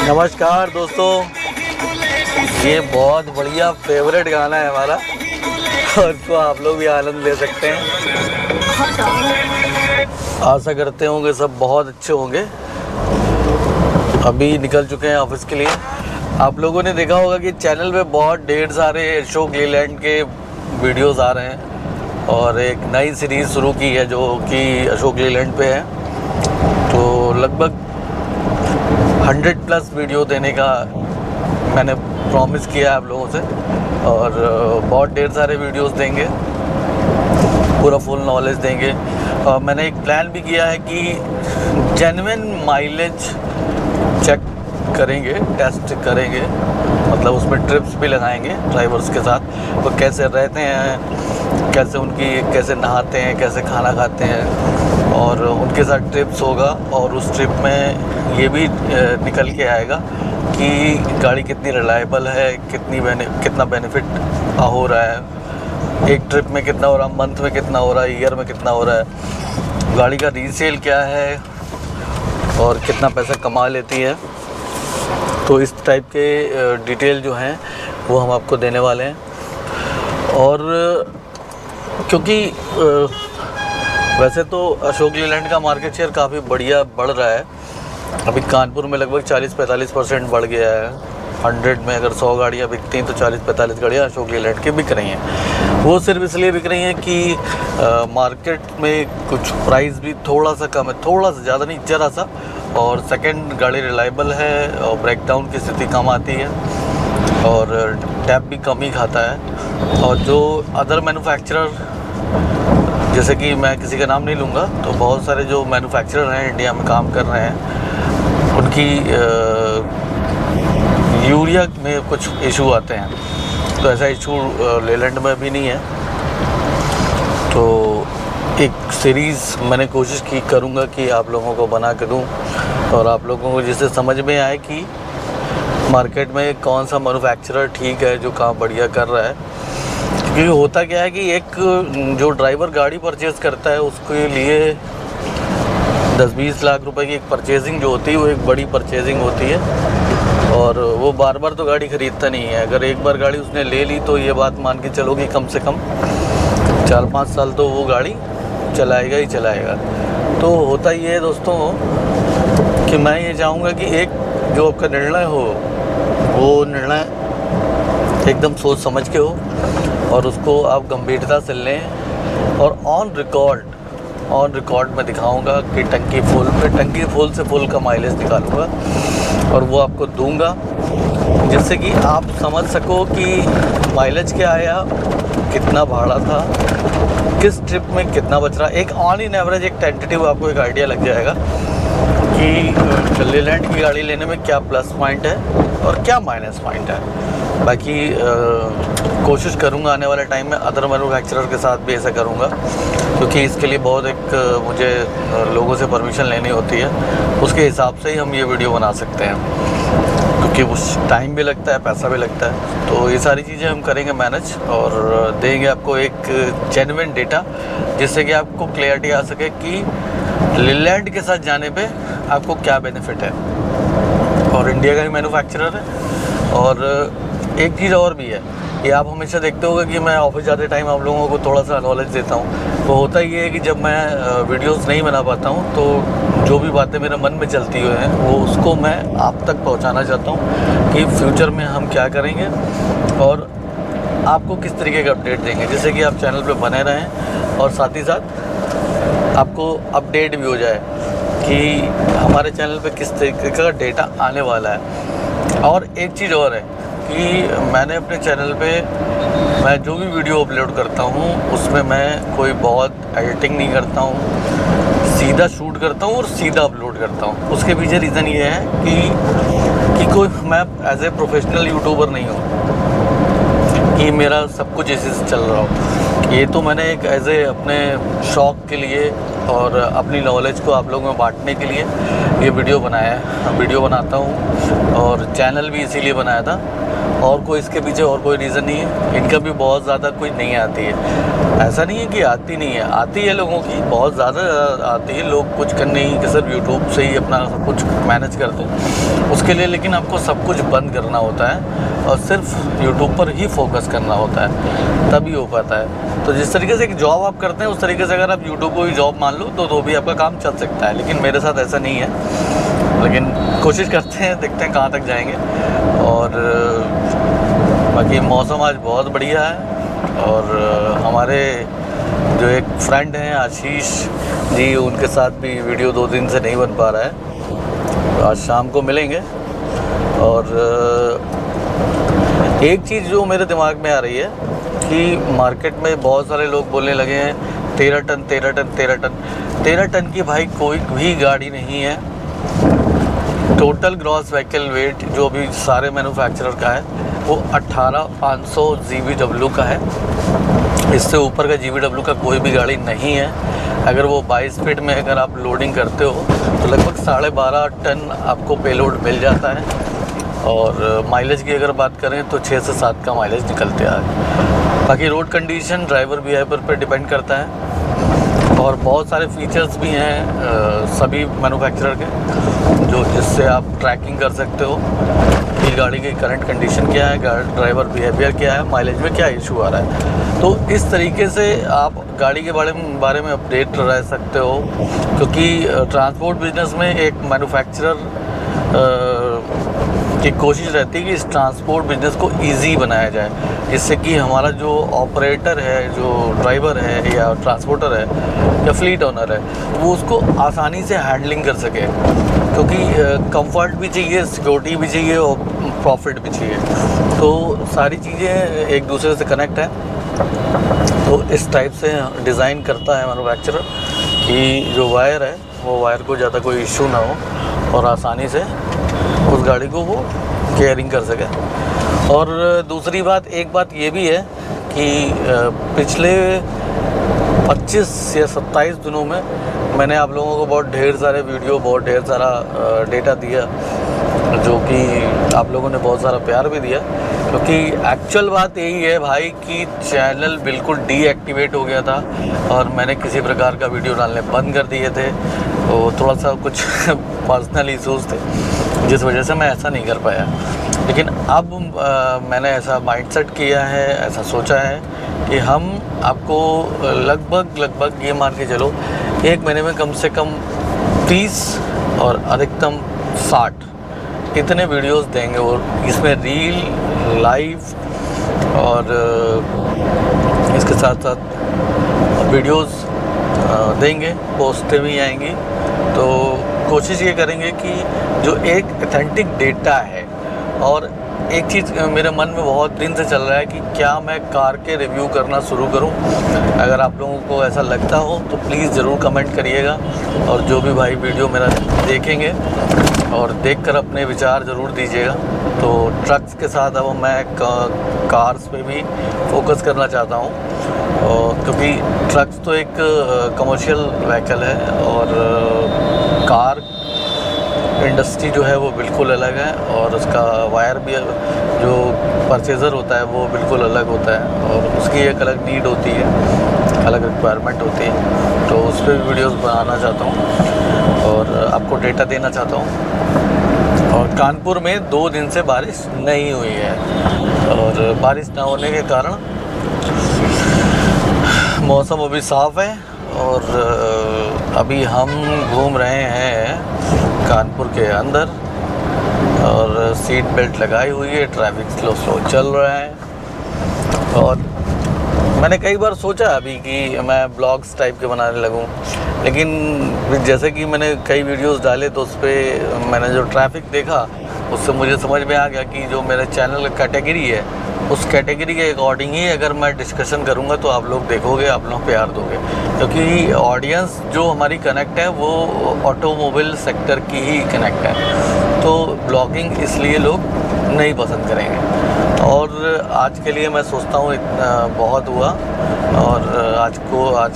नमस्कार दोस्तों, ये बहुत बढ़िया फेवरेट गाना है हमारा और इसको आप लोग भी आनंद ले सकते हैं। आशा करते होंगे सब बहुत अच्छे होंगे। अभी निकल चुके हैं ऑफिस के लिए। आप लोगों ने देखा होगा कि चैनल पे बहुत ढेर सारे अशोक लीलैंड के वीडियोस आ रहे हैं और एक नई सीरीज़ शुरू की है जो कि अशोक लीलैंड पे है। तो लगभग 100+ वीडियो देने का मैंने प्रॉमिस किया आप लोगों से और बहुत ढेर सारे वीडियोस देंगे, पूरा फुल नॉलेज देंगे। और मैंने एक प्लान भी किया है कि जेन्युइन माइलेज चेक करेंगे, टेस्ट करेंगे, मतलब उसमें ट्रिप्स भी लगाएंगे ड्राइवर्स के साथ। वो कैसे रहते हैं, कैसे नहाते हैं, कैसे खाना खाते हैं, और उनके साथ ट्रिप्स होगा। और उस ट्रिप में ये भी निकल के आएगा कि गाड़ी कितनी रिलायबल है, कितना बेनिफिट हो रहा है, एक ट्रिप में कितना हो रहा है, मंथ में कितना हो रहा है, ईयर में कितना हो रहा है, गाड़ी का रीसेल क्या है और कितना पैसा कमा लेती है। तो इस टाइप के डिटेल जो हैं वो हम आपको देने वाले हैं। और क्योंककि वैसे तो अशोक लीलैंड का मार्केट शेयर काफ़ी बढ़िया बढ़ रहा है। अभी कानपुर में लगभग 40-45% बढ़ गया है। 100 में अगर 100 गाड़ियाँ बिकती हैं तो 40-45 गाड़ियाँ अशोक लीलैंड की बिक रही हैं। वो सिर्फ इसलिए बिक रही हैं कि मार्केट में कुछ प्राइस भी थोड़ा सा कम है, थोड़ा सा, ज़्यादा नहीं, ज़रा सा। और सेकंड, गाड़ी रिलायबल है और ब्रेकडाउन की स्थिति कम आती है और टैप भी कम ही खाता है। और जो अदर मैन्युफैक्चरर, जैसे कि मैं किसी का नाम नहीं लूँगा, तो बहुत सारे जो मैन्युफैक्चरर हैं इंडिया में काम कर रहे हैं, उनकी यूरिया में कुछ इशू आते हैं। तो ऐसा इशू लीलैंड में भी नहीं है। तो एक सीरीज़ मैंने कोशिश करूँगा कि आप लोगों को बना के दूँ और आप लोगों को जिससे समझ में आए कि मार्केट में कौन सा मैन्युफैक्चरर ठीक है जो काम बढ़िया कर रहा है। क्योंकि होता क्या है कि एक जो ड्राइवर गाड़ी परचेज़ करता है उसके लिए 10-20 लाख रुपए की एक परचेजिंग जो होती है वो एक बड़ी परचेजिंग होती है और वो बार बार तो गाड़ी ख़रीदता नहीं है। अगर एक बार गाड़ी उसने ले ली तो ये बात मान के चलो कि कम से कम 4-5 साल तो वो गाड़ी चलाएगा ही चलाएगा। तो होता ही है दोस्तों कि मैं ये चाहूँगा कि एक जो आपका निर्णय हो वो निर्णय एकदम सोच समझ के हो और उसको आप गंभीरता से लें। और ऑन रिकॉर्ड मैं दिखाऊंगा कि टंकी फुल से फुल का माइलेज निकालूंगा और वो आपको दूंगा, जिससे कि आप समझ सको कि माइलेज क्या आया, कितना भाड़ा था, किस ट्रिप में कितना बच रहा। एक ऑन इन एवरेज एक टेंटेटिव आपको एक आइडिया लग जाएगा कि लीलैंड की गाड़ी लेने में क्या प्लस पॉइंट है और क्या माइनस पॉइंट है। बाकी कोशिश करूंगा आने वाले टाइम में अदर मैन्युफैक्चरर के साथ भी ऐसा करूंगा, क्योंकि इसके लिए बहुत एक मुझे लोगों से परमिशन लेनी होती है। उसके हिसाब से ही हम ये वीडियो बना सकते हैं, क्योंकि उस टाइम भी लगता है, पैसा भी लगता है। तो ये सारी चीज़ें हम करेंगे मैनेज और देंगे आपको एक जेन्युइन डेटा, जिससे कि आपको क्लियरिटी आ सके कि लीलैंड के साथ जाने पे आपको क्या बेनिफिट है। और इंडिया का ही मैन्युफैक्चरर है। और एक चीज़ और भी है, ये आप हमेशा देखते होगे कि मैं ऑफिस जाते टाइम आप लोगों को थोड़ा सा नॉलेज देता हूँ। तो होता ये है कि जब मैं वीडियोस नहीं बना पाता हूँ तो जो भी बातें मेरे मन में चलती हुई हैं वो उसको मैं आप तक पहुँचाना चाहता हूँ कि फ्यूचर में हम क्या करेंगे और आपको किस तरीके का अपडेट देंगे, जिससे कि आप चैनल पर बने रहें और साथ ही साथ आपको अपडेट भी हो जाए कि हमारे चैनल पे किस तरीके का डेटा आने वाला है। और एक चीज़ और है कि मैंने अपने चैनल पे मैं जो भी वीडियो अपलोड करता हूँ उसमें मैं कोई बहुत एडिटिंग नहीं करता हूँ, सीधा शूट करता हूँ और सीधा अपलोड करता हूँ। उसके पीछे रीज़न ये है कि कोई मैं एज ए प्रोफेशनल यूट्यूबर नहीं हूँ कि मेरा सब कुछ इसी से चल रहा हो। ये तो मैंने एक एज ए अपने शौक़ के लिए और अपनी नॉलेज को आप लोगों में बांटने के लिए ये वीडियो बनाया है, वीडियो बनाता हूँ और चैनल भी इसीलिए बनाया था। और कोई इसके पीछे और कोई रीज़न नहीं है। इनका भी बहुत ज़्यादा कोई नहीं आती है, ऐसा नहीं है कि आती नहीं है, आती है लोगों की बहुत ज़्यादा आती है। लोग कुछ कर नहीं कि सिर्फ यूट्यूब से ही अपना सब कुछ मैनेज करते हैं उसके लिए, लेकिन आपको सब कुछ बंद करना होता है और सिर्फ यूट्यूब पर ही फोकस करना होता है, तभी हो पाता है। तो जिस तरीके से एक जॉब आप करते हैं उस तरीके से अगर आप यूट्यूब को भी जॉब मान लो तो भी आपका काम चल सकता है, लेकिन मेरे साथ ऐसा नहीं है। लेकिन कोशिश करते हैं, देखते हैं कहाँ तक जाएंगे। और बाकी मौसम आज बहुत बढ़िया है। और हमारे जो एक फ्रेंड हैं आशीष जी, उनके साथ भी वीडियो 2 दिन से नहीं बन पा रहा है, तो आज शाम को मिलेंगे। और एक चीज़ जो मेरे दिमाग में आ रही है कि मार्केट में बहुत सारे लोग बोलने लगे हैं 13 टन 13 टन 13 टन 13 टन की भाई कोई भी गाड़ी नहीं है। टोटल ग्रॉस व्हीकल वेट जो अभी सारे मैन्युफैक्चरर का है वो 18500 GVW का है। इससे ऊपर का GVW का कोई भी गाड़ी नहीं है। अगर वो 22 फीट में अगर आप लोडिंग करते हो तो लगभग 12.5 टन आपको पेलोड मिल जाता है। और माइलेज की अगर बात करें तो 6 से 7 का माइलेज निकलते हैं। बाकी रोड कंडीशन ड्राइवर बिहेवियर पर डिपेंड करता है। और बहुत सारे फीचर्स भी हैं सभी मैन्युफैक्चरर के जो जिससे आप ट्रैकिंग कर सकते हो कि गाड़ी की करंट कंडीशन क्या है, ड्राइवर बिहेवियर क्या है, माइलेज में क्या इशू आ रहा है। तो इस तरीके से आप गाड़ी के बारे में अपडेट रह सकते हो, क्योंकि ट्रांसपोर्ट बिजनेस में एक मैन्युफैक्चरर की कोशिश रहती है कि इस ट्रांसपोर्ट बिजनेस को इजी बनाया जाए, जिससे कि हमारा जो ऑपरेटर है, जो ड्राइवर है या ट्रांसपोर्टर है या फ्लीट ओनर है, वो उसको आसानी से हैंडलिंग कर सके। क्योंकि कंफर्ट भी चाहिए, सिक्योरिटी भी चाहिए और प्रॉफिट भी चाहिए। तो सारी चीज़ें एक दूसरे से कनेक्ट हैं। तो इस टाइप से डिज़ाइन करता है मैन्युफैक्चरर कि जो वायर है वो वायर को ज़्यादा कोई इशू ना हो और आसानी से उस गाड़ी को वो केयरिंग कर सके। और दूसरी बात, एक बात ये भी है कि पिछले 25 या 27 दिनों में मैंने आप लोगों को बहुत ढेर सारे वीडियो, बहुत ढेर सारा डेटा दिया, जो कि आप लोगों ने बहुत सारा प्यार भी दिया। क्योंकि एक्चुअल बात यही है भाई कि चैनल बिल्कुल डीएक्टिवेट हो गया था और मैंने किसी प्रकार का वीडियो डालने बंद कर दिए थे। तो थोड़ा सा कुछ पर्सनल इशूज़ थे जिस वजह से मैं ऐसा नहीं कर पाया। लेकिन अब मैंने ऐसा माइंडसेट किया है, ऐसा सोचा है कि हम आपको लगभग ये मान के चलो 1 महीने में कम से कम 30 और अधिकतम 60 इतने वीडियोस देंगे। और इसमें रील, लाइव और इसके साथ साथ वीडियोस देंगे, पोस्टें भी आएंगी। तो कोशिश ये करेंगे कि जो एक ऑथेंटिक डेटा है। और एक चीज़ मेरे मन में बहुत दिन से चल रहा है कि क्या मैं कार के रिव्यू करना शुरू करूं। अगर आप लोगों को ऐसा लगता हो तो प्लीज़ ज़रूर कमेंट करिएगा। और जो भी भाई वीडियो मेरा देखेंगे और देखकर अपने विचार ज़रूर दीजिएगा। तो ट्रक्स के साथ अब मैं कार्स पे भी फोकस करना चाहता हूँ, क्योंकि ट्रक्स तो एक कमर्शियल व्हीकल है और कार इंडस्ट्री जो है वो बिल्कुल अलग है। और उसका वायर भी जो परचेज़र होता है वो बिल्कुल अलग होता है और उसकी एक अलग नीड होती है, अलग रिक्वायरमेंट होती है। तो उस पर भी वीडियोस बनाना चाहता हूँ और आपको डेटा देना चाहता हूँ। और कानपुर में 2 दिन से बारिश नहीं हुई है और बारिश ना होने के कारण मौसम अभी साफ़ है। और अभी हम घूम रहे हैं कानपुर के अंदर और सीट बेल्ट लगाई हुई है, ट्रैफिक स्लो चल रहा है। और मैंने कई बार सोचा अभी कि मैं ब्लॉग्स टाइप के बनाने लगूं, लेकिन जैसे कि मैंने कई वीडियोस डाले तो उस पर मैंने जो ट्रैफिक देखा उससे मुझे समझ में आ गया कि जो मेरे चैनल का कैटेगरी है उस कैटेगरी के अकॉर्डिंग ही अगर मैं डिस्कशन करूंगा तो आप लोग देखोगे, आप लोग प्यार दोगे। क्योंकि ऑडियंस जो हमारी कनेक्ट है वो ऑटोमोबाइल सेक्टर की ही कनेक्ट है, तो ब्लॉगिंग इसलिए लोग नहीं पसंद करेंगे। और आज के लिए मैं सोचता हूँ इतना बहुत हुआ और आज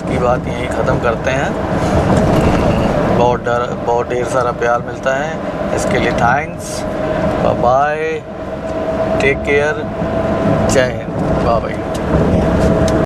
की बात यहीं ख़त्म करते हैं। बहुत ढेर सारा प्यार मिलता है, इसके लिए thanks, bye bye. Take care, Jai Hind, bye bye.